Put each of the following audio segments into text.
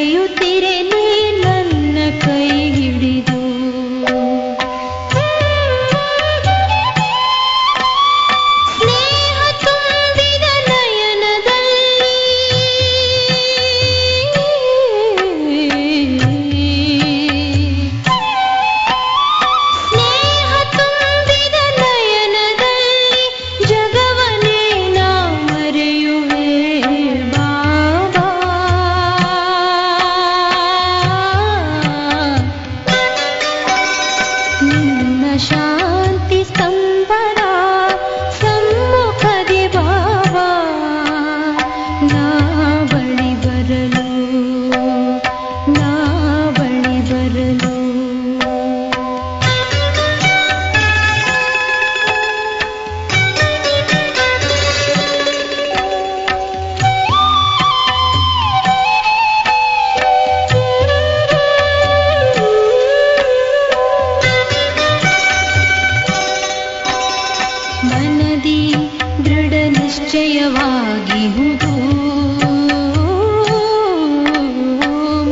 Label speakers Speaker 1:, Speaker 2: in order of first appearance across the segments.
Speaker 1: ಕರೆಯುತ್ತಿರೆನೆ ನನ್ನ ಕೈ ಹಿಡಿದು. ಸ್ನೇಹ ತುಂಬಿದ ನಯನದಲ್ಲಿ ಸ್ನೇಹ ತುಂಬಿದ ನಯನದಲ್ಲಿ ಜಗವನೇ ನಾ ಮರೆಯುವೆ ಬಾಬಾ. ನಿನ್ನ ಶಾಂತಿ ಸ್ತಂಭದ ಸಮ್ಮುಖದಿ ಬಾಬಾ ನಾ ಬಳಿ ಬರಲು, ನಾ ಬಳಿ ಬರಲು. ಮನದಿ ದೃಢ ನಿಶ್ಚಯವಾಗಿಹುದು,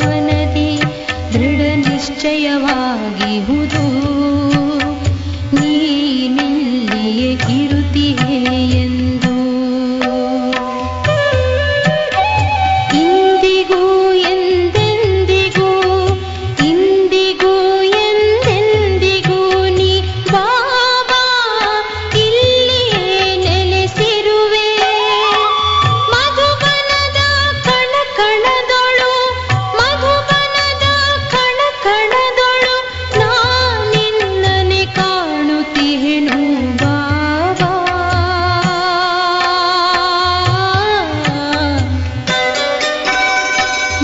Speaker 1: ಮನದಿ ದೃಢ ನಿಶ್ಚಯವಾಗಿಹುದು. ನೀನಿಲ್ಲಿಯೇ ಇರುತ್ತೀಯೆ ಎಂದು. ಇಂದಿಗೂ ಎಂದೆಂದಿಗೂ, ಇಂದಿಗೂ ಎಂದೆಂದಿಗೂ ನೀ ಬಾಬಾ ಇಲ್ಲಿಯೇ ನೆಲೆಸಿರುವೆ. ಮಧುಬನದ ಕಣ ಕಣದೊಳು, ಮಧುಬನದ ಕಣ ಕಣದೊಳು ನಾ ನಿನ್ನನೆ ಕಾಣುತ್ತಿಹೆನು ಬಾಬಾ.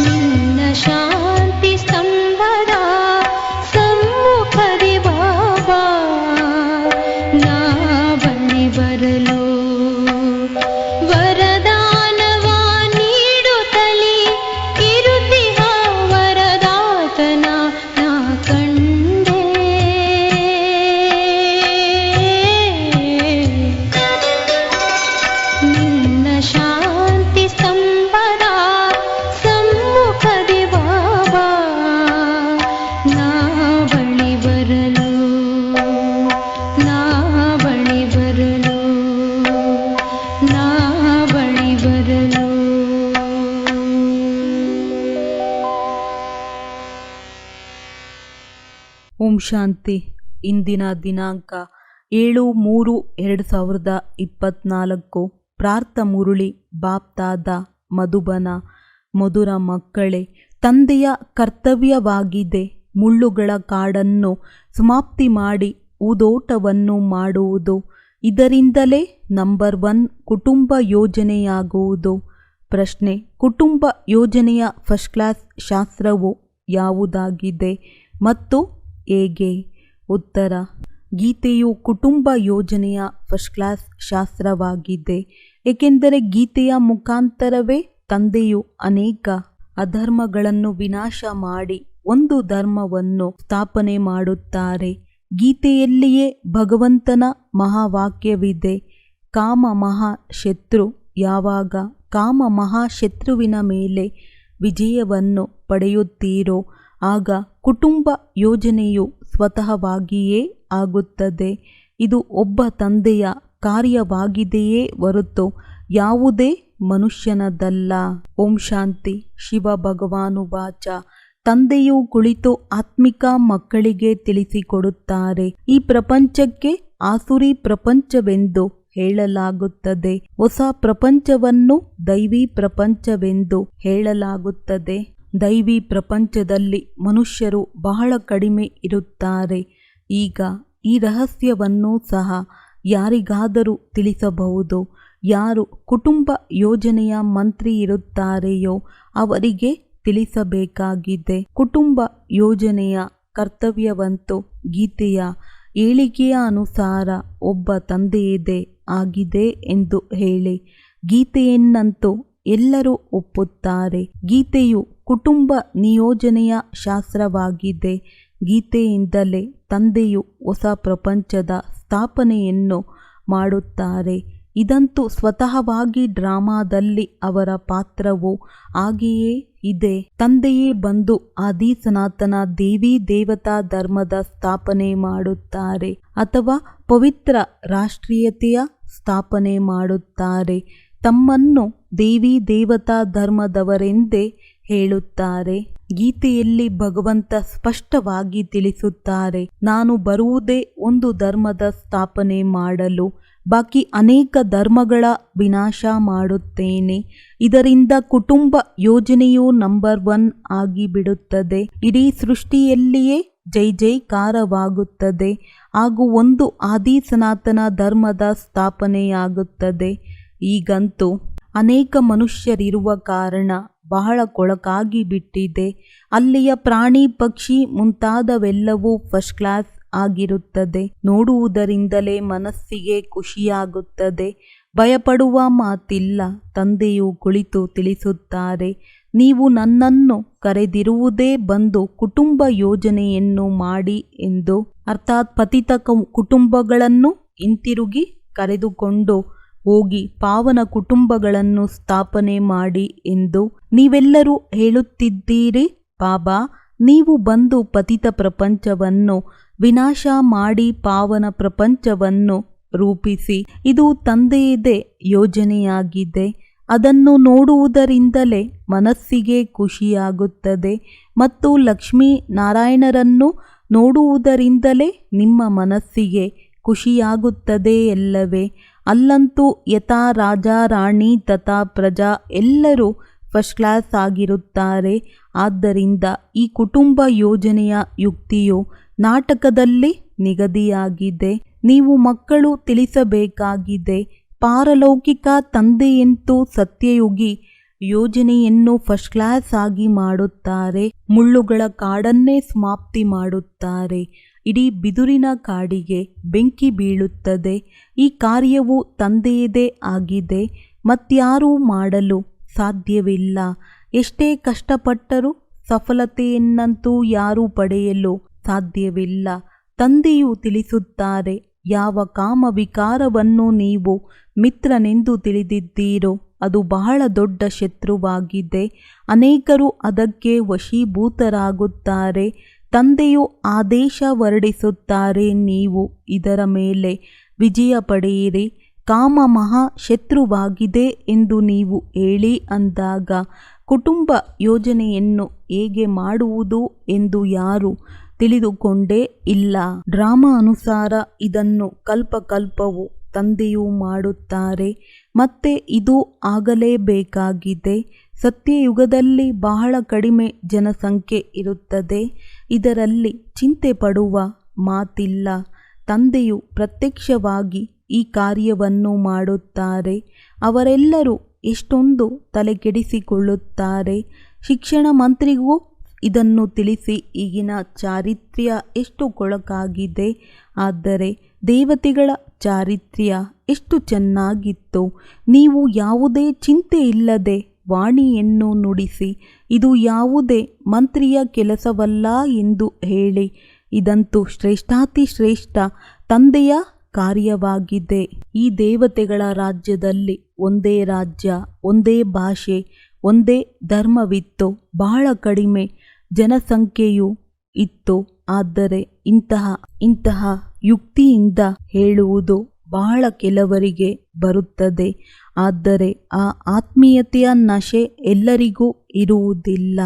Speaker 1: ನಿನ್ನ ಶಾಂತಿ ಸ್ತಂಭದ ಸಮ್ಮುಖದಿ ಬಾಬಾ ನಾ ಬಳಿ ಬರಲು. ವರದಾನವ ನೀಡುತ್ತಲೇ ಇರುತ್ತಿಹ ವರದಾತನ ನಾ ಕಂಡೆ. ನಿನ್ನ ಶಾಂತಿ ಸ್ತಂಭದ ಸಮ್ಮುಖದಿ ಬಾಬಾ ನಾ ಬಳಿ ಬರಲು, ನಾ ಬಳಿ ಬರಲು, ನಾ ಬಳಿ ಬರಲು.
Speaker 2: ಓಂ ಶಾಂತಿ. ಇಂದಿನ ದಿನಾಂಕ 7/3/2024. ಪ್ರಾರ್ಥ ಮುರುಳಿ ಬಾಪ್ತಾದ ಮಧುಬನ. ಮಧುರ ಮಕ್ಕಳೇ, ತಂದೆಯ ಕರ್ತವ್ಯವಾಗಿದೆ ಮುಳ್ಳುಗಳ ಕಾಡನ್ನು ಸಮಾಪ್ತಿ ಮಾಡಿ ಹೂದೋಟವನ್ನು ಮಾಡುವುದು. ಇದರಿಂದಲೇ ನಂಬರ್ 1 ಕುಟುಂಬ ಯೋಜನೆಯಾಗುವುದು. ಪ್ರಶ್ನೆ: ಕುಟುಂಬ ಯೋಜನೆಯ ಫಸ್ಟ್ ಕ್ಲಾಸ್ ಶಾಸ್ತ್ರವು ಯಾವುದಾಗಿದೆ ಮತ್ತು ಹೇಗೆ? ಉತ್ತರ: ಗೀತೆಯು ಕುಟುಂಬ ಯೋಜನೆಯ ಫಸ್ಟ್ ಕ್ಲಾಸ್ ಶಾಸ್ತ್ರವಾಗಿದೆ. ಏಕೆಂದರೆ ಗೀತೆಯ ಮುಖಾಂತರವೇ ತಂದೆಯು ಅನೇಕ ಅಧರ್ಮಗಳನ್ನು ವಿನಾಶ ಮಾಡಿ ಒಂದು ಧರ್ಮವನ್ನು ಸ್ಥಾಪನೆ ಮಾಡುತ್ತಾರೆ. ಗೀತೆಯಲ್ಲಿಯೇ ಭಗವಂತನ ಮಹಾವಾಕ್ಯವಿದೆ: ಕಾಮ ಮಹಾಶತ್ರು. ಯಾವಾಗ ಕಾಮ ಮಹಾಶತ್ರುವಿನ ಮೇಲೆ ವಿಜಯವನ್ನು ಪಡೆಯುತ್ತೀರೋ ಆಗ ಕುಟುಂಬ ಯೋಜನೆಯು ಸ್ವತಃವಾಗಿಯೇ ಆಗುತ್ತದೆ. ಇದು ಒಬ್ಬ ತಂದೆಯ ಕಾರ್ಯವಾಗಿದೆಯೇ ಹೊರತು ಯಾವುದೇ ಮನುಷ್ಯನದಲ್ಲ. ಓಂ ಶಾಂತಿ. ಶಿವ ಭಗವಾನುವಾಚ: ತಂದೆಯು ಕುಳಿತು ಆತ್ಮಿಕ ಮಕ್ಕಳಿಗೆ ತಿಳಿಸಿಕೊಡುತ್ತಾರೆ. ಈ ಪ್ರಪಂಚಕ್ಕೆ ಆಸುರಿ ಪ್ರಪಂಚವೆಂದು ಹೇಳಲಾಗುತ್ತದೆ. ಹೊಸ ಪ್ರಪಂಚವನ್ನು ದೈವಿ ಪ್ರಪಂಚವೆಂದು ಹೇಳಲಾಗುತ್ತದೆ. ದೈವಿ ಪ್ರಪಂಚದಲ್ಲಿ ಮನುಷ್ಯರು ಬಹಳ ಕಡಿಮೆ ಇರುತ್ತಾರೆ. ಈಗ ಈ ರಹಸ್ಯವನ್ನು ಸಹ ಯಾರಿಗಾದರೂ ತಿಳಿಸಬಹುದು. ಯಾರು ಕುಟುಂಬ ಯೋಜನೆಯ ಮಂತ್ರಿ ಇರುತ್ತಾರೆಯೋ ಅವರಿಗೆ ತಿಳಿಸಬೇಕಾಗಿದೆ. ಕುಟುಂಬ ಯೋಜನೆಯ ಕರ್ತವ್ಯವಂತೂ ಗೀತೆಯ ಏಳಿಗೆಯ ಅನುಸಾರ ಒಬ್ಬ ತಂದೆಯದೇ ಆಗಿದೆ ಎಂದು ಹೇಳಿ. ಗೀತೆಯನ್ನಂತೂ ಎಲ್ಲರೂ ಒಪ್ಪುತ್ತಾರೆ. ಗೀತೆಯು ಕುಟುಂಬ ನಿಯೋಜನೆಯ ಶಾಸ್ತ್ರವಾಗಿದೆ. ಗೀತೆಯಿಂದಲೇ ತಂದೆಯು ಹೊಸ ಪ್ರಪಂಚದ ಸ್ಥಾಪನೆಯನ್ನು ಮಾಡುತ್ತಾರೆ. ಇದಂತೂ ಸ್ವತಃವಾಗಿ ಡ್ರಾಮಾದಲ್ಲಿ ಅವರ ಪಾತ್ರವು ಹಾಗೆಯೇ ಇದೆ. ತಂದೆಯೇ ಬಂದು ಆದಿ ಸನಾತನ ದೇವಿ ದೇವತಾ ಧರ್ಮದ ಸ್ಥಾಪನೆ ಮಾಡುತ್ತಾರೆ ಅಥವಾ ಪವಿತ್ರ ರಾಷ್ಟ್ರೀಯತೆಯ ಸ್ಥಾಪನೆ ಮಾಡುತ್ತಾರೆ. ತಮ್ಮನ್ನು ದೇವಿ ದೇವತಾ ಧರ್ಮದವರೆಂದೇ ಹೇಳುತ್ತಾರೆ. ಗೀತೆಯಲ್ಲಿ ಭಗವಂತ ಸ್ಪಷ್ಟವಾಗಿ ತಿಳಿಸುತ್ತಾರೆ, ನಾನು ಬರುವುದೇ ಒಂದು ಧರ್ಮದ ಸ್ಥಾಪನೆ ಮಾಡಲು, ಬಾಕಿ ಅನೇಕ ಧರ್ಮಗಳ ವಿನಾಶ ಮಾಡುತ್ತೇನೆ. ಇದರಿಂದ ಕುಟುಂಬ ಯೋಜನೆಯು ನಂಬರ್ 1 ಆಗಿಬಿಡುತ್ತದೆ. ಇಡೀ ಸೃಷ್ಟಿಯಲ್ಲಿಯೇ ಜೈ ಜೈಕಾರವಾಗುತ್ತದೆ ಹಾಗೂ ಒಂದು ಆದಿ ಸನಾತನ ಧರ್ಮದ ಸ್ಥಾಪನೆಯಾಗುತ್ತದೆ. ಈಗಂತೂ ಅನೇಕ ಮನುಷ್ಯರಿರುವ ಕಾರಣ ಬಹಳ ಕೊಳಕಾಗಿ ಬಿಟ್ಟಿದೆ. ಅಲ್ಲಿಯ ಪ್ರಾಣಿ ಪಕ್ಷಿ ಮುಂತಾದವೆಲ್ಲವೂ ಫಸ್ಟ್ ಕ್ಲಾಸ್ ಆಗಿರುತ್ತದೆ. ನೋಡುವುದರಿಂದಲೇ ಮನಸ್ಸಿಗೆ ಖುಷಿಯಾಗುತ್ತದೆ. ಭಯಪಡುವ ಮಾತಿಲ್ಲ. ತಂದೆಯು ಕುಳಿತು ತಿಳಿಸುತ್ತಾರೆ, ನೀವು ನನ್ನನ್ನು ಕರೆದಿರುವುದೇ ಬಂದು ಕುಟುಂಬ ಯೋಜನೆಯನ್ನು ಮಾಡಿ ಎಂದು. ಅರ್ಥಾತ್ ಪತಿತ ಕುಟುಂಬಗಳನ್ನು ಹಿಂತಿರುಗಿ ಕರೆದುಕೊಂಡು ಹೋಗಿ ಪಾವನ ಕುಟುಂಬಗಳನ್ನು ಸ್ಥಾಪನೆ ಮಾಡಿ ಎಂದು. ನೀವೆಲ್ಲರೂ ಹೇಳುತ್ತಿದ್ದೀರಿ, ಬಾಬಾ ನೀವು ಬಂದು ಪತಿತ ಪ್ರಪಂಚವನ್ನು ವಿನಾಶ ಮಾಡಿ ಪಾವನ ಪ್ರಪಂಚವನ್ನು ರೂಪಿಸಿ. ಇದು ತಂದೆಯದೇ ಯೋಜನೆಯಾಗಿದೆ. ಅದನ್ನು ನೋಡುವುದರಿಂದಲೇ ಮನಸ್ಸಿಗೆ ಖುಷಿಯಾಗುತ್ತದೆ ಮತ್ತು ಲಕ್ಷ್ಮೀ ನಾರಾಯಣರನ್ನು ನೋಡುವುದರಿಂದಲೇ ನಿಮ್ಮ ಮನಸ್ಸಿಗೆ ಖುಷಿಯಾಗುತ್ತದೆಯಲ್ಲವೇ? ಅಲ್ಲಂತೂ ಯಥಾ ರಾಜ ರಾಣಿ ತಥಾ ಪ್ರಜಾ ಎಲ್ಲರೂ ಫಸ್ಟ್ ಕ್ಲಾಸ್ ಆಗಿರುತ್ತಾರೆ. ಆದ್ದರಿಂದ ಈ ಕುಟುಂಬ ಯೋಜನೆಯ ಯುಕ್ತಿಯು ನಾಟಕದಲ್ಲಿ ನಿಗದಿಯಾಗಿದೆ. ನೀವು ಮಕ್ಕಳು ತಿಳಿಸಬೇಕಾಗಿದೆ, ಪಾರಲೌಕಿಕ ತಂದೆಯಂತೂ ಸತ್ಯಯುಗಿ ಯೋಜನೆಯನ್ನು ಫಸ್ಟ್ ಕ್ಲಾಸ್ ಆಗಿ ಮಾಡುತ್ತಾರೆ. ಮುಳ್ಳುಗಳ ಕಾಡನ್ನೇ ಸಮಾಪ್ತಿ ಮಾಡುತ್ತಾರೆ. ಇಡೀ ಬಿದುರಿನ ಕಾಡಿಗೆ ಬೆಂಕಿ ಬೀಳುತ್ತದೆ. ಈ ಕಾರ್ಯವು ತಂದೆಯದೇ ಆಗಿದೆ. ಮತ್ಯಾರೂ ಮಾಡಲು ಸಾಧ್ಯವಿಲ್ಲ. ಎಷ್ಟೇ ಕಷ್ಟಪಟ್ಟರೂ ಸಫಲತೆಯನ್ನಂತೂ ಯಾರೂ ಪಡೆಯಲು ಸಾಧ್ಯವಿಲ್ಲ. ತಂದೆಯು ತಿಳಿಸುತ್ತಾರೆ, ಯಾವ ಕಾಮ ವಿಕಾರವನ್ನು ನೀವು ಮಿತ್ರನೆಂದು ತಿಳಿದಿದ್ದೀರೋ ಅದು ಬಹಳ ದೊಡ್ಡ ಶತ್ರುವಾಗಿದೆ. ಅನೇಕರು ಅದಕ್ಕೆ ವಶೀಭೂತರಾಗುತ್ತಾರೆ. ತಂದೆಯು ಆದೇಶ ಹೊರಡಿಸುತ್ತಾರೆ, ನೀವು ಇದರ ಮೇಲೆ ವಿಜಯ ಪಡೆಯಿರಿ. ಕಾಮ ಮಹಾ ಶತ್ರುವಾಗಿದೆ ಎಂದು ನೀವು ಹೇಳಿ ಅಂದಾಗ ಕುಟುಂಬ ಯೋಜನೆಯನ್ನು ಹೇಗೆ ಮಾಡುವುದು ಎಂದು ಯಾರು ತಿಳಿದುಕೊಂಡೇ ಇಲ್ಲ. ಡ್ರಾಮಾ ಅನುಸಾರ ಇದನ್ನು ಕಲ್ಪಕಲ್ಪವು ತಂದೆಯು ಮಾಡುತ್ತಾರೆ. ಮತ್ತೆ ಇದು ಆಗಲೇಬೇಕಾಗಿದೆ. ಸತ್ಯಯುಗದಲ್ಲಿ ಬಹಳ ಕಡಿಮೆ ಜನಸಂಖ್ಯೆ ಇರುತ್ತದೆ. ಇದರಲ್ಲಿ ಚಿಂತೆ ಪಡುವ ಮಾತಿಲ್ಲ. ತಂದೆಯು ಪ್ರತ್ಯಕ್ಷವಾಗಿ ಈ ಕಾರ್ಯವನ್ನು ಮಾಡುತ್ತಾರೆ. ಅವರೆಲ್ಲರೂ ಎಷ್ಟೊಂದು ತಲೆಕೆಡಿಸಿಕೊಳ್ಳುತ್ತಾರೆ. ಶಿಕ್ಷಣ ಮಂತ್ರಿಗೂ ಇದನ್ನು ತಿಳಿಸಿ ಈಗಿನ ಚಾರಿತ್ರ್ಯ ಎಷ್ಟು ಕೊಳಕಾಗಿದೆ. ಆದರೆ ದೇವತೆಗಳ ಚಾರಿತ್ರ್ಯ ಎಷ್ಟು ಚೆನ್ನಾಗಿತ್ತು. ನೀವು ಯಾವುದೇ ಚಿಂತೆ ಇಲ್ಲದೆ ವಾಣಿಯನ್ನು ನುಡಿಸಿ, ಇದು ಯಾವುದೇ ಮಂತ್ರಿಯ ಕೆಲಸವಲ್ಲ ಎಂದು ಹೇಳಿ. ಇದಂತೂ ಶ್ರೇಷ್ಠಾತಿ ಶ್ರೇಷ್ಠ ತಂದೆಯ ಕಾರ್ಯವಾಗಿದೆ. ಈ ದೇವತೆಗಳ ರಾಜ್ಯದಲ್ಲಿ ಒಂದೇ ರಾಜ್ಯ, ಒಂದೇ ಭಾಷೆ, ಒಂದೇ ಧರ್ಮವಿತ್ತು. ಬಹಳ ಕಡಿಮೆ ಜನಸಂಖ್ಯೆಯೂ ಇತ್ತು. ಆದರೆ ಇಂತಹ ಯುಕ್ತಿಯಿಂದ ಹೇಳುವುದು ಬಹಳ ಕೆಲವರಿಗೆ ಬರುತ್ತದೆ. ಆದರೆ ಆ ಆತ್ಮೀಯತೆಯ ನಶೆ ಎಲ್ಲರಿಗೂ ಇರುವುದಿಲ್ಲ.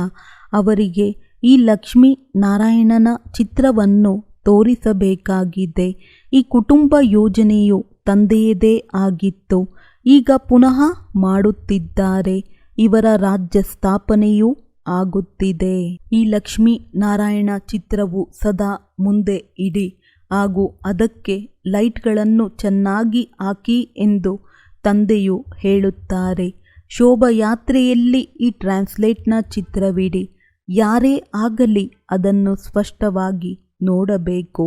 Speaker 2: ಅವರಿಗೆ ಈ ಲಕ್ಷ್ಮೀ ನಾರಾಯಣನ ಚಿತ್ರವನ್ನು ತೋರಿಸಬೇಕಾಗಿದೆ. ಈ ಕುಟುಂಬ ಯೋಜನೆಯು ತಂದೆಯದೇ ಆಗಿತ್ತು. ಈಗ ಪುನಃ ಮಾಡುತ್ತಿದ್ದಾರೆ. ಇವರ ರಾಜ್ಯ ಸ್ಥಾಪನೆಯೂ ಆಗುತ್ತಿದೆ. ಈ ಲಕ್ಷ್ಮೀ ನಾರಾಯಣ ಚಿತ್ರವು ಸದಾ ಮುಂದೆ ಇಡಿ ಹಾಗೂ ಅದಕ್ಕೆ ಲೈಟ್ಗಳನ್ನು ಚೆನ್ನಾಗಿ ಹಾಕಿ ಎಂದು ತಂದೆಯು ಹೇಳುತ್ತಾರೆ. ಶೋಭಾಯಾತ್ರೆಯಲ್ಲಿ ಈ ಟ್ರಾನ್ಸ್ಲೇಟ್ನ ಚಿತ್ರವಿಡಿ. ಯಾರೇ ಆಗಲಿ ಅದನ್ನು ಸ್ಪಷ್ಟವಾಗಿ ನೋಡಬೇಕು.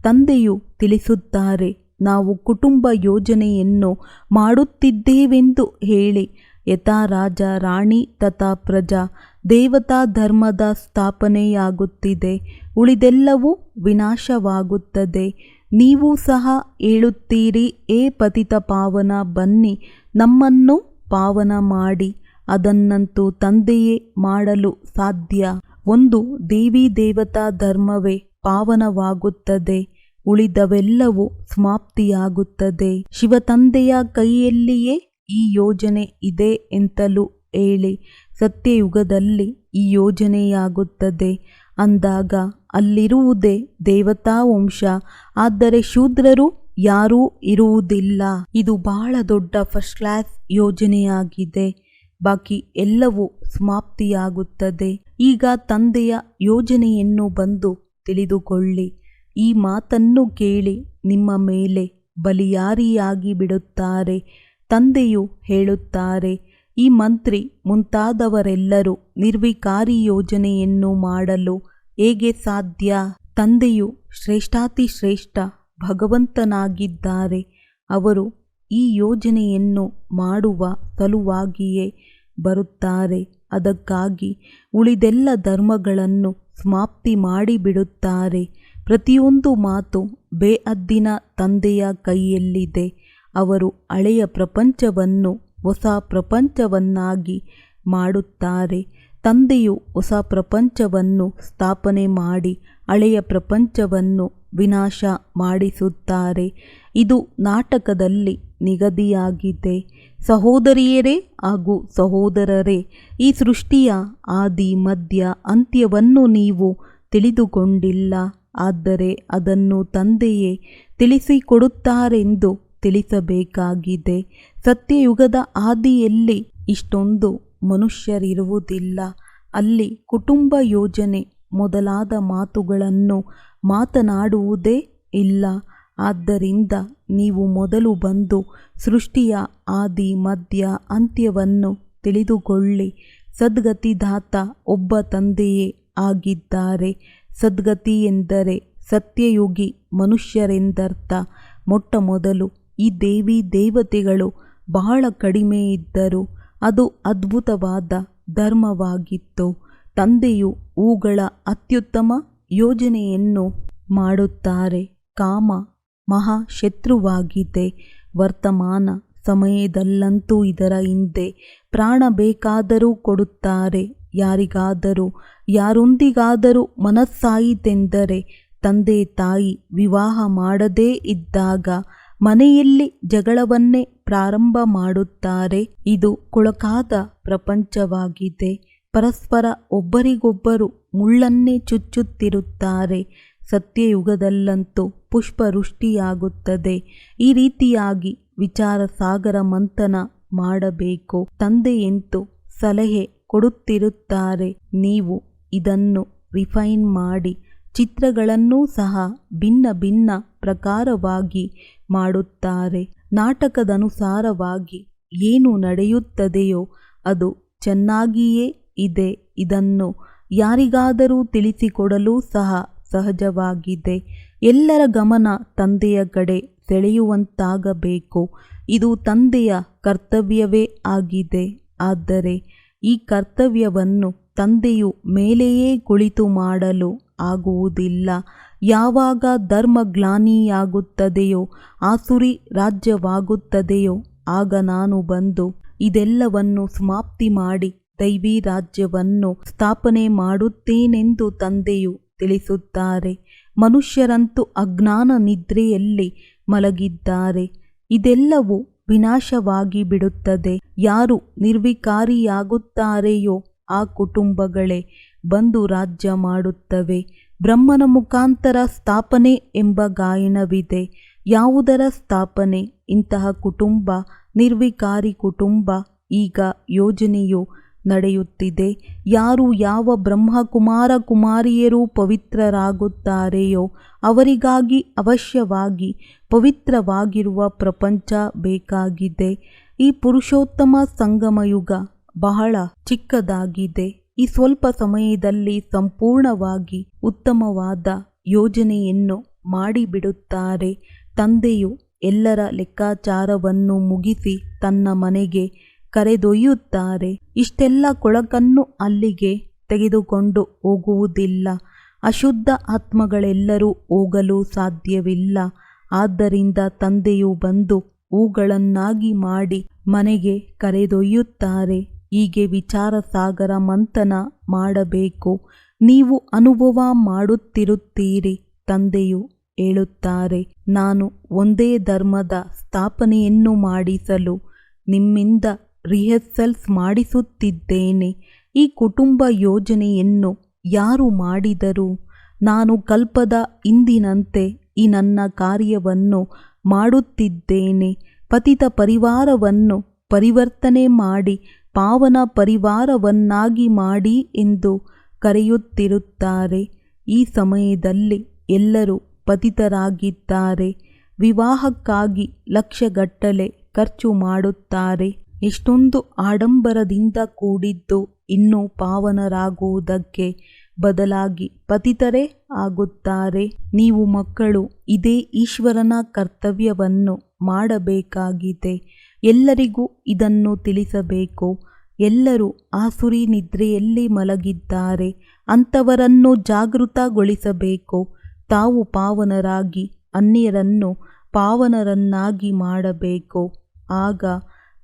Speaker 2: ತಂದೆಯು ತಿಳಿಸುತ್ತಾರೆ, ನಾವು ಕುಟುಂಬ ಯೋಜನೆಯನ್ನು ಮಾಡುತ್ತಿದ್ದೇವೆಂದು ಹೇಳಿ. ಯಥಾ ರಾಜ ರಾಣಿ ತಥಾ ಪ್ರಜಾ ದೇವತಾ ಧರ್ಮದ ಸ್ಥಾಪನೆಯಾಗುತ್ತಿದೆ. ಉಳಿದೆಲ್ಲವೂ ವಿನಾಶವಾಗುತ್ತದೆ. ನೀವು ಸಹ ಹೇಳುತ್ತೀರಿ, ಏ ಪತಿತ ಪಾವನ, ಬನ್ನಿ ನಮ್ಮನ್ನು ಪಾವನ ಮಾಡಿ. ಅದನ್ನಂತೂ ತಂದೆಯೇ ಮಾಡಲು ಸಾಧ್ಯ. ಒಂದು ದೇವಿ ದೇವತಾ ಧರ್ಮವೇ ಪಾವನವಾಗುತ್ತದೆ, ಉಳಿದವೆಲ್ಲವೂ ಸಮಾಪ್ತಿಯಾಗುತ್ತದೆ. ಶಿವತಂದೆಯ ಕೈಯಲ್ಲಿಯೇ ಈ ಯೋಜನೆ ಇದೆ ಎಂತಲೂ ಹೇಳಿ ಸತ್ಯಯುಗದಲ್ಲಿ ಈ ಯೋಜನೆಯಾಗುತ್ತದೆ ಅಂದಾಗ ಅಲ್ಲಿರುವುದೇ ದೇವತಾ ವಂಶ. ಆದರೆ ಶೂದ್ರರು ಯಾರೂ ಇರುವುದಿಲ್ಲ. ಇದು ಬಹಳ ದೊಡ್ಡ ಫಸ್ಟ್ ಕ್ಲಾಸ್ ಯೋಜನೆಯಾಗಿದೆ. ಬಾಕಿ ಎಲ್ಲವೂ ಸಮಾಪ್ತಿಯಾಗುತ್ತದೆ. ಈಗ ತಂದೆಯ ಯೋಜನೆಯನ್ನು ಬಂದು ತಿಳಿದುಕೊಳ್ಳಿ. ಈ ಮಾತನ್ನು ಕೇಳಿ ನಿಮ್ಮ ಮೇಲೆ ಬಲಿಯಾರಿಯಾಗಿ ಬಿಡುತ್ತಾರೆ. ತಂದೆಯು ಹೇಳುತ್ತಾರೆ, ಈ ಮಂತ್ರಿ ಮುಂತಾದವರೆಲ್ಲರೂ ನಿರ್ವಿಕಾರಿ ಯೋಜನೆಯನ್ನು ಮಾಡಲು ಹೇಗೆ ಸಾಧ್ಯ? ತಂದೆಯು ಶ್ರೇಷ್ಠಾತಿಶ್ರೇಷ್ಠ ಭಗವಂತನಾಗಿದ್ದಾರೆ. ಅವರು ಈ ಯೋಜನೆಯನ್ನು ಮಾಡುವ ಸಲುವಾಗಿಯೇ ಬರುತ್ತಾರೆ. ಅದಕ್ಕಾಗಿ ಉಳಿದೆಲ್ಲ ಧರ್ಮಗಳನ್ನು ಸಮಾಪ್ತಿ ಮಾಡಿಬಿಡುತ್ತಾರೆ. ಪ್ರತಿಯೊಂದು ಮಾತು ಬೇಅದ್ದಿನ ತಂದೆಯ ಕೈಯಲ್ಲಿದೆ. ಅವರು ಹಳೆಯ ಪ್ರಪಂಚವನ್ನು ಹೊಸ ಪ್ರಪಂಚವನ್ನಾಗಿ ಮಾಡುತ್ತಾರೆ. ತಂದೆಯು ಹೊಸ ಪ್ರಪಂಚವನ್ನು ಸ್ಥಾಪನೆ ಮಾಡಿ ಹಳೆಯ ಪ್ರಪಂಚವನ್ನು ವಿನಾಶ ಮಾಡಿಸುತ್ತಾರೆ. ಇದು ನಾಟಕದಲ್ಲಿ ನಿಗದಿಯಾಗಿದೆ. ಸಹೋದರಿಯರೇ ಹಾಗೂ ಸಹೋದರರೇ, ಈ ಸೃಷ್ಟಿಯ ಆದಿ ಮಧ್ಯ ಅಂತ್ಯವನ್ನು ನೀವು ತಿಳಿದುಕೊಂಡಿಲ್ಲ. ಆದರೆ ಅದನ್ನು ತಂದೆಯೇ ತಿಳಿಸಿಕೊಡುತ್ತಾರೆಂದು ತಿಳಿಸಬೇಕಾಗಿದೆ. ಸತ್ಯಯುಗದ ಆದಿಯಲ್ಲಿ ಇಷ್ಟೊಂದು ಮನುಷ್ಯರಿರುವುದಿಲ್ಲ. ಅಲ್ಲಿ ಕುಟುಂಬ ಯೋಜನೆ ಮೊದಲಾದ ಮಾತುಗಳನ್ನು ಮಾತನಾಡುವುದೇ ಇಲ್ಲ. ಆದ್ದರಿಂದ ನೀವು ಮೊದಲು ಬಂದು ಸೃಷ್ಟಿಯ ಆದಿ ಮಧ್ಯ ಅಂತ್ಯವನ್ನು ತಿಳಿದುಕೊಳ್ಳಿ. ಸದ್ಗತಿದಾತ ಒಬ್ಬ ತಂದೆಯೇ ಆಗಿದ್ದಾರೆ. ಸದ್ಗತಿ ಎಂದರೆ ಸತ್ಯಯುಗಿ ಮನುಷ್ಯರೆಂದರ್ಥ. ಮೊಟ್ಟ ಮೊದಲು ಈ ದೇವಿ ದೇವತೆಗಳು ಬಹಳ ಕಡಿಮೆ ಇದ್ದರು. ಅದು ಅದ್ಭುತವಾದ ಧರ್ಮವಾಗಿತ್ತು. ತಂದೆಯು ಅವುಗಳ ಅತ್ಯುತ್ತಮ ಯೋಜನೆಯನ್ನು ಮಾಡುತ್ತಾರೆ. ಕಾಮ ಮಹಾಶತ್ರುವಾಗಿದೆ. ವರ್ತಮಾನ ಸಮಯದಲ್ಲಂತೂ ಇದರ ಹಿಂದೆ ಪ್ರಾಣ ಬೇಕಾದರೂ ಕೊಡುತ್ತಾರೆ. ಯಾರಿಗಾದರೂ ಯಾರೊಂದಿಗಾದರೂ ಮನಸ್ಸಾಯಿತೆಂದರೆ ತಂದೆ ತಾಯಿ ವಿವಾಹ ಮಾಡದೇ ಇದ್ದಾಗ ಮನೆಯಲ್ಲಿ ಜಗಳವನ್ನೇ ಪ್ರಾರಂಭ ಮಾಡುತ್ತಾರೆ. ಇದು ಕೊಳಕಾದ ಪ್ರಪಂಚವಾಗಿದೆ. ಪರಸ್ಪರ ಒಬ್ಬರಿಗೊಬ್ಬರು ಮುಳ್ಳನ್ನೇ ಚುಚ್ಚುತ್ತಿರುತ್ತಾರೆ. ಸತ್ಯಯುಗದಲ್ಲಂತೂ ಪುಷ್ಪವೃಷ್ಟಿಯಾಗುತ್ತದೆ. ಈ ರೀತಿಯಾಗಿ ವಿಚಾರ ಸಾಗರ ಮಂಥನ ಮಾಡಬೇಕು. ತಂದೆಯಂತೂ ಸಲಹೆ ಕೊಡುತ್ತಿರುತ್ತಾರೆ. ನೀವು ಇದನ್ನು ರಿಫೈನ್ ಮಾಡಿ ಚಿತ್ರಗಳನ್ನೂ ಸಹ ಭಿನ್ನ ಭಿನ್ನ ಪ್ರಕಾರವಾಗಿ ಮಾಡುತ್ತಾರೆ. ನಾಟಕದನುಸಾರವಾಗಿ ಏನು ನಡೆಯುತ್ತದೆಯೋ ಅದು ಚೆನ್ನಾಗಿಯೇ ಇದೆ. ಇದನ್ನು ಯಾರಿಗಾದರೂ ತಿಳಿಸಿಕೊಡಲು ಸಹ ಸಹಜವಾಗಿದೆ. ಎಲ್ಲರ ಗಮನ ತಂದೆಯ ಕಡೆ ಸೆಳೆಯುವಂತಾಗಬೇಕು. ಇದು ತಂದೆಯ ಕರ್ತವ್ಯವೇ ಆಗಿದೆ. ಆದರೆ ಈ ಕರ್ತವ್ಯವನ್ನು ತಂದೆಯು ಮೇಲೆಯೇ ಕುಳಿತು ಮಾಡಲು ಆಗುವುದಿಲ್ಲ. ಯಾವಾಗ ಧರ್ಮ ಗ್ಲಾನಿಯಾಗುತ್ತದೆಯೋ ಆಸುರಿ ರಾಜ್ಯವಾಗುತ್ತದೆಯೋ ಆಗ ನಾನು ಬಂದು ಇದೆಲ್ಲವನ್ನು ಸಮಾಪ್ತಿ ಮಾಡಿ ದೈವಿ ರಾಜ್ಯವನ್ನು ಸ್ಥಾಪನೆ ಮಾಡುತ್ತೇನೆಂದು ತಂದೆಯು ತಿಳಿಸುತ್ತಾರೆ. ಮನುಷ್ಯರಂತೂ ಅಜ್ಞಾನ ನಿದ್ರೆಯಲ್ಲಿ ಮಲಗಿದ್ದಾರೆ. ಇದೆಲ್ಲವೂ ವಿನಾಶವಾಗಿ ಬಿಡುತ್ತದೆ. ಯಾರು ನಿರ್ವಿಕಾರಿಯಾಗುತ್ತಾರೆಯೋ ಆ ಕುಟುಂಬಗಳೇ ಬಂದು ರಾಜ್ಯ ಮಾಡುತ್ತವೆ. ಬ್ರಹ್ಮನ ಮುಖಾಂತರ ಸ್ಥಾಪನೆ ಎಂಬ ಗಾಯನವಿದೆ. ಯಾವುದರ ಸ್ಥಾಪನೆ? ಇಂತಹ ಕುಟುಂಬ ನಿರ್ವಿಕಾರಿ ಕುಟುಂಬ. ಈಗ ಯೋಜನೆಯು ನಡೆಯುತ್ತಿದೆ. ಯಾರು ಯಾವ ಬ್ರಹ್ಮಕುಮಾರ ಕುಮಾರಿಯರು ಪವಿತ್ರರಾಗುತ್ತಾರೆಯೋ ಅವರಿಗಾಗಿ ಅವಶ್ಯವಾಗಿ ಪವಿತ್ರವಾಗಿರುವ ಪ್ರಪಂಚ ಬೇಕಾಗಿದೆ. ಈ ಪುರುಷೋತ್ತಮ ಸಂಗಮಯುಗ ಬಹಳ ಚಿಕ್ಕದಾಗಿದೆ. ಈ ಸ್ವಲ್ಪ ಸಮಯದಲ್ಲಿ ಸಂಪೂರ್ಣವಾಗಿ ಉತ್ತಮವಾದ ಯೋಜನೆಯನ್ನು ಮಾಡಿಬಿಡುತ್ತಾರೆ. ತಂದೆಯು ಎಲ್ಲರ ಲೆಕ್ಕಾಚಾರವನ್ನು ಮುಗಿಸಿ ತನ್ನ ಮನೆಗೆ ಕರೆದೊಯ್ಯುತ್ತಾರೆ. ಇಷ್ಟೆಲ್ಲ ಕೊಳಕನ್ನು ಅಲ್ಲಿಗೆ ತೆಗೆದುಕೊಂಡು ಹೋಗುವುದಿಲ್ಲ. ಅಶುದ್ಧ ಆತ್ಮಗಳೆಲ್ಲರೂ ಹೋಗಲು ಸಾಧ್ಯವಿಲ್ಲ. ಆದ್ದರಿಂದ ತಂದೆಯು ಬಂದು ಹೂಗಳನ್ನಾಗಿ ಮಾಡಿ ಮನೆಗೆ ಕರೆದೊಯ್ಯುತ್ತಾರೆ. ಹೀಗೆ ವಿಚಾರ ಸಾಗರ ಮಂಥನ ಮಾಡಬೇಕು. ನೀವು ಅನುಭವ ಮಾಡುತ್ತಿರುತ್ತೀರಿ. ತಂದೆಯು ಹೇಳುತ್ತಾರೆ, ನಾನು ಒಂದೇ ಧರ್ಮದ ಸ್ಥಾಪನೆಯನ್ನು ಮಾಡಿಸಲು ನಿಮ್ಮಿಂದ ರಿಹರ್ಸಲ್ಸ್ ಮಾಡಿಸುತ್ತಿದ್ದೇನೆ. ಈ ಕುಟುಂಬ ಯೋಜನೆಯನ್ನು ಯಾರು ಮಾಡಿದರು? ನಾನು ಕಲ್ಪದ ಹಿಂದಿನಂತೆ ಈ ನನ್ನ ಕಾರ್ಯವನ್ನು ಮಾಡುತ್ತಿದ್ದೇನೆ. ಪತಿತ ಪರಿವಾರವನ್ನು ಪರಿವರ್ತನೆ ಮಾಡಿ ಪಾವನ ಪರಿವಾರವನ್ನಾಗಿ ಮಾಡಿ ಎಂದು ಕರೆಯುತ್ತಿರುತ್ತಾರೆ. ಈ ಸಮಯದಲ್ಲಿ ಎಲ್ಲರೂ ಪತಿತರಾಗಿದ್ದಾರೆ. ವಿವಾಹಕ್ಕಾಗಿ ಲಕ್ಷಗಟ್ಟಲೆ ಖರ್ಚು ಮಾಡುತ್ತಾರೆ. ಎಷ್ಟೊಂದು ಆಡಂಬರದಿಂದ ಕೂಡಿದ್ದು ಇನ್ನೂ ಪಾವನರಾಗುವುದಕ್ಕೆ ಬದಲಾಗಿ ಪತಿತರೇ ಆಗುತ್ತಾರೆ. ನೀವು ಮಕ್ಕಳು ಇದೇ ಈಶ್ವರನ ಕರ್ತವ್ಯವನ್ನು ಮಾಡಬೇಕಾಗಿದೆ. ಎಲ್ಲರಿಗೂ ಇದನ್ನು ತಿಳಿಸಬೇಕು. ಎಲ್ಲರೂ ಆಸುರಿ ನಿದ್ರೆಯಲ್ಲಿ ಮಲಗಿದ್ದಾರೆ. ಅಂಥವರನ್ನು ಜಾಗೃತಗೊಳಿಸಬೇಕು. ತಾವು ಪಾವನರಾಗಿ ಅನ್ಯರನ್ನು ಪಾವನರನ್ನಾಗಿ ಮಾಡಬೇಕು. ಆಗ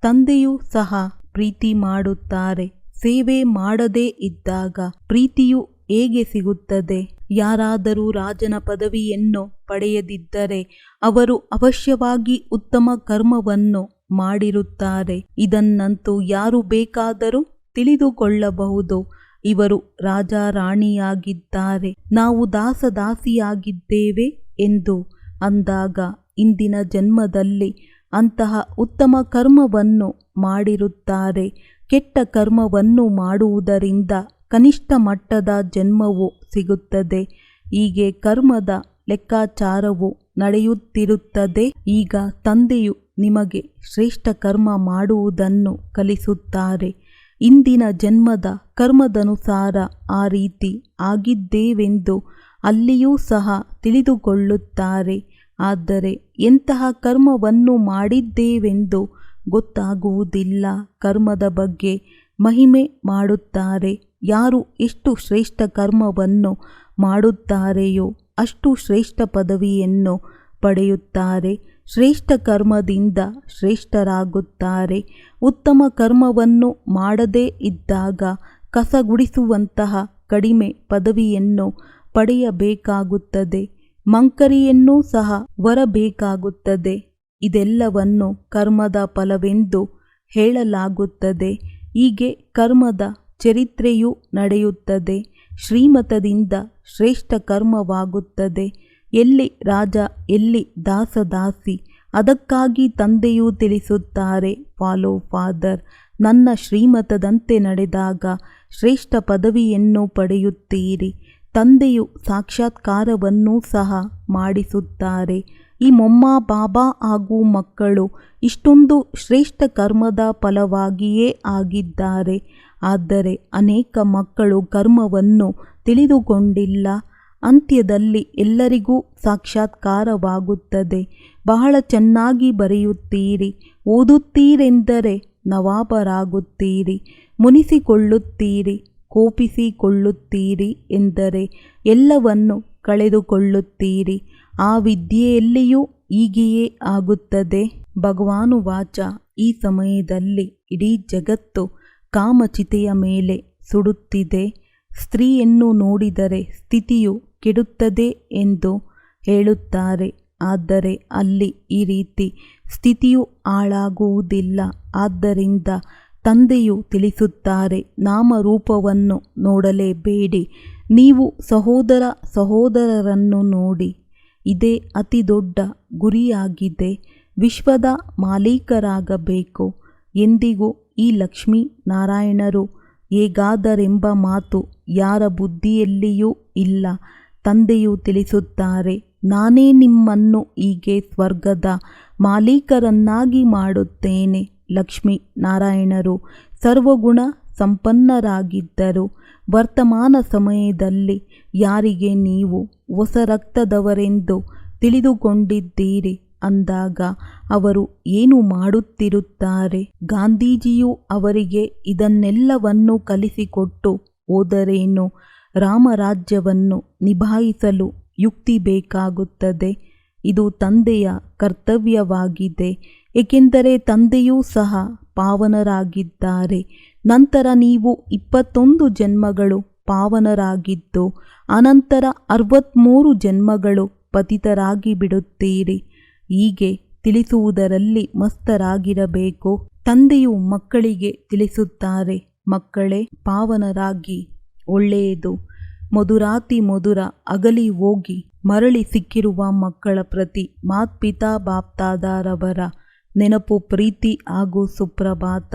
Speaker 2: ತಂದೆಯೂ ಸಹ ಪ್ರೀತಿ ಮಾಡುತ್ತಾರೆ. ಸೇವೆ ಮಾಡದೇ ಇದ್ದಾಗ ಪ್ರೀತಿಯು ಹೇಗೆ ಸಿಗುತ್ತದೆ? ಯಾರಾದರೂ ರಾಜನ ಪದವಿಯನ್ನು ಪಡೆಯದಿದ್ದರೆ ಅವರು ಅವಶ್ಯವಾಗಿ ಉತ್ತಮ ಕರ್ಮವನ್ನು ಮಾಡಿರುತ್ತಾರೆ. ಇದನ್ನಂತೂ ಯಾರು ಬೇಕಾದರೂ ತಿಳಿದುಕೊಳ್ಳಬಹುದು. ಇವರು ರಾಜ ರಾಣಿಯಾಗಿದ್ದಾರೆ, ನಾವು ದಾಸದಾಸಿಯಾಗಿದ್ದೇವೆ ಎಂದು ಅಂದಾಗ ಇಂದಿನ ಜನ್ಮದಲ್ಲಿ ಅಂತಹ ಉತ್ತಮ ಕರ್ಮವನ್ನು ಮಾಡಿರುತ್ತಾರೆ. ಕೆಟ್ಟ ಕರ್ಮವನ್ನು ಮಾಡುವುದರಿಂದ ಕನಿಷ್ಠ ಮಟ್ಟದ ಜನ್ಮವು ಸಿಗುತ್ತದೆ. ಹೀಗೆ ಕರ್ಮದ ಲೆಕ್ಕಾಚಾರವು ನಡೆಯುತ್ತಿರುತ್ತದೆ. ಈಗ ತಂದೆಯು ನಿಮಗೆ ಶ್ರೇಷ್ಠ ಕರ್ಮ ಮಾಡುವುದನ್ನು ಕಲಿಸುತ್ತಾರೆ. ಇಂದಿನ ಜನ್ಮದ ಕರ್ಮದನುಸಾರ ಆ ರೀತಿ ಆಗಿದ್ದೇವೆಂದು ಅಲ್ಲಿಯೂ ಸಹ ತಿಳಿದುಕೊಳ್ಳುತ್ತಾರೆ. ಆದರೆ ಎಂತಹ ಕರ್ಮವನ್ನು ಮಾಡಿದ್ದೇವೆಂದು ಗೊತ್ತಾಗುವುದಿಲ್ಲ. ಕರ್ಮದ ಬಗ್ಗೆ ಮಹಿಮೆ ಮಾಡುತ್ತಾರೆ. ಯಾರು ಎಷ್ಟು ಶ್ರೇಷ್ಠ ಕರ್ಮವನ್ನು ಮಾಡುತ್ತಾರೆಯೋ ಅಷ್ಟು ಶ್ರೇಷ್ಠ ಪದವಿಯನ್ನು ಪಡೆಯುತ್ತಾರೆ. ಶ್ರೇಷ್ಠ ಕರ್ಮದಿಂದ ಶ್ರೇಷ್ಠರಾಗುತ್ತಾರೆ. ಉತ್ತಮ ಕರ್ಮವನ್ನು ಮಾಡದೇ ಇದ್ದಾಗ ಕಸಗುಡಿಸುವಂತಹ ಕಡಿಮೆ ಪದವಿಯನ್ನು ಪಡೆಯಬೇಕಾಗುತ್ತದೆ. ಮಂಕರಿಯನ್ನೂ ಸಹ ಹೊರಬೇಕಾಗುತ್ತದೆ. ಇದೆಲ್ಲವನ್ನು ಕರ್ಮದ ಫಲವೆಂದು ಹೇಳಲಾಗುತ್ತದೆ. ಹೀಗೆ ಕರ್ಮದ ಚರಿತ್ರೆಯು ನಡೆಯುತ್ತದೆ. ಶ್ರೀಮತದಿಂದ ಶ್ರೇಷ್ಠ ಕರ್ಮವಾಗುತ್ತದೆ. ಎಲ್ಲಿ ರಾಜ, ಎಲ್ಲಿ ದಾಸದಾಸಿ. ಅದಕ್ಕಾಗಿ ತಂದೆಯು ತಿಳಿಸುತ್ತಾರೆ, ಫಾಲೋ ಫಾದರ್. ನನ್ನ ಶ್ರೀಮತದಂತೆ ನಡೆದಾಗ ಶ್ರೇಷ್ಠ ಪದವಿಯನ್ನು ಪಡೆಯುತ್ತೀರಿ. ತಂದೆಯು ಸಾಕ್ಷಾತ್ಕಾರವನ್ನೂ ಸಹ ಮಾಡಿಸುತ್ತಾರೆ. ಈ ಮೊಮ್ಮ ಬಾಬಾ ಹಾಗೂ ಮಕ್ಕಳು ಇಷ್ಟೊಂದು ಶ್ರೇಷ್ಠ ಕರ್ಮದ ಫಲವಾಗಿಯೇ ಆಗಿದ್ದಾರೆ. ಆದರೆ ಅನೇಕ ಮಕ್ಕಳು ಕರ್ಮವನ್ನು ತಿಳಿದುಕೊಂಡಿಲ್ಲ. ಅಂತ್ಯದಲ್ಲಿ ಎಲ್ಲರಿಗೂ ಸಾಕ್ಷಾತ್ಕಾರವಾಗುತ್ತದೆ. ಬಹಳ ಚೆನ್ನಾಗಿ ಬರೆಯುತ್ತೀರಿ. ಓದುತ್ತೀರೆಂದರೆ ನವಾಬರಾಗುತ್ತೀರಿ. ಮುನಿಸಿಕೊಳ್ಳುತ್ತೀರಿ, ಕೋಪಿಸಿಕೊಳ್ಳುತ್ತೀರಿ ಎಂದರೆ ಎಲ್ಲವನ್ನು ಕಳೆದುಕೊಳ್ಳುತ್ತೀರಿ. ಆ ವಿದ್ಯೆಯಲ್ಲಿಯೂ ಹೀಗೆಯೇ ಆಗುತ್ತದೆ. ಭಗವಾನುವಾಚ, ಈ ಸಮಯದಲ್ಲಿ ಇಡೀ ಜಗತ್ತು ಕಾಮಚಿತೆಯ ಮೇಲೆ ಸುಡುತ್ತಿದೆ. ಸ್ತ್ರೀಯನ್ನು ನೋಡಿದರೆ ಸ್ಥಿತಿಯು ಕೆಡುತ್ತದೆ ಎಂದು ಹೇಳುತ್ತಾರೆ. ಆದರೆ ಅಲ್ಲಿ ಈ ರೀತಿ ಸ್ಥಿತಿಯು ಹಾಳಾಗುವುದಿಲ್ಲ. ಆದ್ದರಿಂದ ತಂದೆಯು ತಿಳಿಸುತ್ತಾರೆ, ನಾಮರೂಪವನ್ನು ನೋಡಲೇಬೇಡಿ. ನೀವು ಸಹೋದರ ಸಹೋದರರನ್ನು ನೋಡಿ. ಇದೇ ಅತಿ ದೊಡ್ಡ ಗುರಿಯಾಗಿದೆ. ವಿಶ್ವದ ಮಾಲೀಕರಾಗಬೇಕು. ಎಂದಿಗೂ ಈ ಲಕ್ಷ್ಮೀ ನಾರಾಯಣರು ಹೇಗಾದರೆಂಬ ಮಾತು ಯಾರ ಬುದ್ಧಿಯಲ್ಲಿಯೂ ಇಲ್ಲ. ತಂದೆಯು ತಿಳಿಸುತ್ತಾರೆ, ನಾನೇ ನಿಮ್ಮನ್ನು ಹೀಗೆ ಸ್ವರ್ಗದ ಮಾಲೀಕರನ್ನಾಗಿ ಮಾಡುತ್ತೇನೆ. ಲಕ್ಷ್ಮೀ ನಾರಾಯಣರು ಸರ್ವಗುಣ ಸಂಪನ್ನರಾಗಿದ್ದರು. ವರ್ತಮಾನ ಸಮಯದಲ್ಲಿ ಯಾರಿಗೆ ನೀವು ಹೊಸ ರಕ್ತದವರೆಂದು ತಿಳಿದುಕೊಂಡಿದ್ದೀರಿ ಅಂದಾಗ ಅವರು ಏನು ಮಾಡುತ್ತಿರುತ್ತಾರೆ? ಗಾಂಧೀಜಿಯು ಅವರಿಗೆ ಇದನ್ನೆಲ್ಲವನ್ನು ಕಲಿಸಿಕೊಟ್ಟು ಹೋದರೇನು? ರಾಮರಾಜ್ಯವನ್ನು ನಿಭಾಯಿಸಲು ಯುಕ್ತಿ ಬೇಕಾಗುತ್ತದೆ. ಇದು ತಂದೆಯ ಕರ್ತವ್ಯವಾಗಿದೆ. ಏಕೆಂದರೆ ತಂದೆಯೂ ಸಹ ಪಾವನರಾಗಿದ್ದಾರೆ. ನಂತರ ನೀವು 21 ಜನ್ಮಗಳು ಪಾವನರಾಗಿದ್ದು ಅನಂತರ 63 ಜನ್ಮಗಳು ಪತಿತರಾಗಿ ಬಿಡುತ್ತೀರಿ. ಹೀಗೆ ತಿಳಿಸುವುದರಲ್ಲಿ ಮಸ್ತರಾಗಿರಬೇಕು. ತಂದೆಯು ಮಕ್ಕಳಿಗೆ ತಿಳಿಸುತ್ತಾರೆ, ಮಕ್ಕಳೇ ಪಾವನರಾಗಿ ಒಳ್ಳೆಯದು. ಮಧುರಾತಿ ಮಧುರ ಅಗಲಿ ಹೋಗಿ ಮರಳಿ ಸಿಕ್ಕಿರುವ ಮಕ್ಕಳ ಪ್ರತಿ ಮಾತ್ಪಿತಾ ಬಾಪ್ತಾದಾರವರ ನೆನಪು, ಪ್ರೀತಿ ಹಾಗೂ ಸುಪ್ರಭಾತ.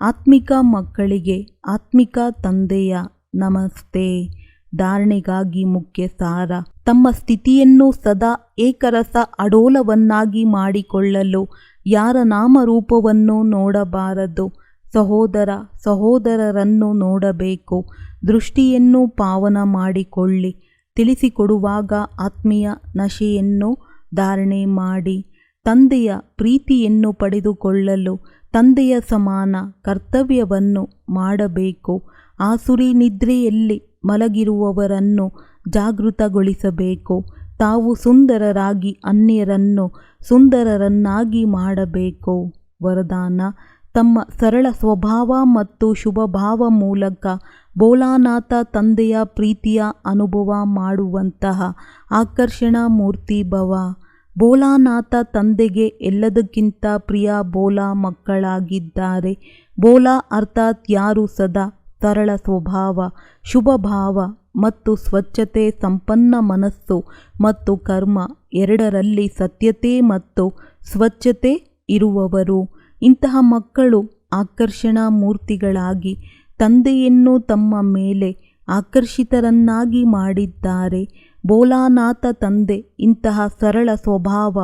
Speaker 2: ಆತ್ಮಿಕ ಮಕ್ಕಳಿಗೆ ಆತ್ಮಿಕ ತಂದೆಯ ನಮಸ್ತೆ. ಧಾರಣೆಗಾಗಿ ಮುಖ್ಯ ಸಾರ: ತಮ್ಮ ಸ್ಥಿತಿಯನ್ನು ಸದಾ ಏಕರಸ ಅಡೋಲವನ್ನಾಗಿ ಮಾಡಿಕೊಳ್ಳಲು ಯಾರ ನಾಮರೂಪವನ್ನು ನೋಡಬಾರದು. ಸಹೋದರ ಸಹೋದರರನ್ನು ನೋಡಬೇಕು. ದೃಷ್ಟಿಯನ್ನು ಪಾವನ ಮಾಡಿಕೊಳ್ಳಿ. ತಿಳಿಸಿಕೊಡುವಾಗ ಆತ್ಮೀಯ ನಶೆಯನ್ನು ಧಾರಣೆ ಮಾಡಿ. ತಂದೆಯ ಪ್ರೀತಿಯನ್ನು ಪಡೆದುಕೊಳ್ಳಲು ತಂದೆಯ ಸಮಾನ ಕರ್ತವ್ಯವನ್ನು ಮಾಡಬೇಕು. ಆಸುರಿ ನಿದ್ರೆಯಲ್ಲಿ ಮಲಗಿರುವವರನ್ನು ಜಾಗೃತಗೊಳಿಸಬೇಕು. ತಾವು ಸುಂದರರಾಗಿ ಅನ್ಯರನ್ನು ಸುಂದರರನ್ನಾಗಿ ಮಾಡಬೇಕು. ವರದಾನ: ತಮ್ಮ ಸರಳ ಸ್ವಭಾವ ಮತ್ತು ಶುಭಭಾವ ಮೂಲಕ ಭೋಲಾನಾಥ ತಂದೆಯ ಪ್ರೀತಿಯ ಅನುಭವ ಮಾಡುವಂತಹ ಆಕರ್ಷಣಾ ಮೂರ್ತಿ ಭವ. ಭೋಲಾನಾಥ ತಂದೆಗೆ ಎಲ್ಲದಕ್ಕಿಂತ ಪ್ರಿಯ ಭೋಲಾ ಮಕ್ಕಳಾಗಿದ್ದಾರೆ. ಭೋಲಾ ಅರ್ಥಾತ್ ಯಾರು ಸದಾ ಸರಳ ಸ್ವಭಾವ, ಶುಭಭಾವ ಮತ್ತು ಸ್ವಚ್ಛತೆ, ಸಂಪನ್ನ ಮನಸ್ಸು ಮತ್ತು ಕರ್ಮ ಎರಡರಲ್ಲಿ ಸತ್ಯತೆ ಮತ್ತು ಸ್ವಚ್ಛತೆ ಇರುವವರು. ಇಂತಹ ಮಕ್ಕಳು ಆಕರ್ಷಣಾ ಮೂರ್ತಿಗಳಾಗಿ ತಂದೆಯನ್ನು ತಮ್ಮ ಮೇಲೆ ಆಕರ್ಷಿತರನ್ನಾಗಿ ಮಾಡಿದ್ದಾರೆ. ಭೋಲಾನಾಥ ತಂದೆ ಇಂತಹ ಸರಳ ಸ್ವಭಾವ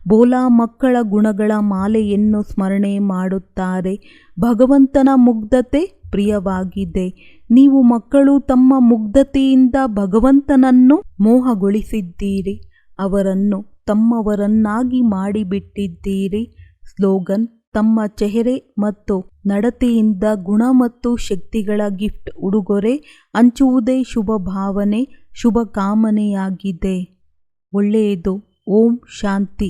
Speaker 2: ಭೋಲಾ ಮಕ್ಕಳ ಗುಣಗಳ ಮಾಲೆಯನ್ನು ಸ್ಮರಣೆ ಮಾಡುತ್ತಾರೆ. ಭಗವಂತನ ಮುಗ್ಧತೆ ಪ್ರಿಯವಾಗಿದೆ. ನೀವು ಮಕ್ಕಳು ತಮ್ಮ ಮುಗ್ಧತೆಯಿಂದ ಭಗವಂತನನ್ನು ಮೋಹಗೊಳಿಸಿದ್ದೀರಿ. ಅವರನ್ನು ತಮ್ಮವರನ್ನಾಗಿ ಮಾಡಿಬಿಟ್ಟಿದ್ದೀರಿ. ಸ್ಲೋಗನ್: ತಮ್ಮ ಚೆಹರೆ ಮತ್ತು ನಡತೆಯಿಂದ ಗುಣ ಮತ್ತು ಶಕ್ತಿಗಳ ಗಿಫ್ಟ್ ಉಡುಗೊರೆ ಹಂಚುವುದೇ ಶುಭ ಭಾವನೆ, ಶುಭ ಕಾಮನೆಯಾಗಿದೆ. ಒಳ್ಳೆಯದು. ಓಂ ಶಾಂತಿ.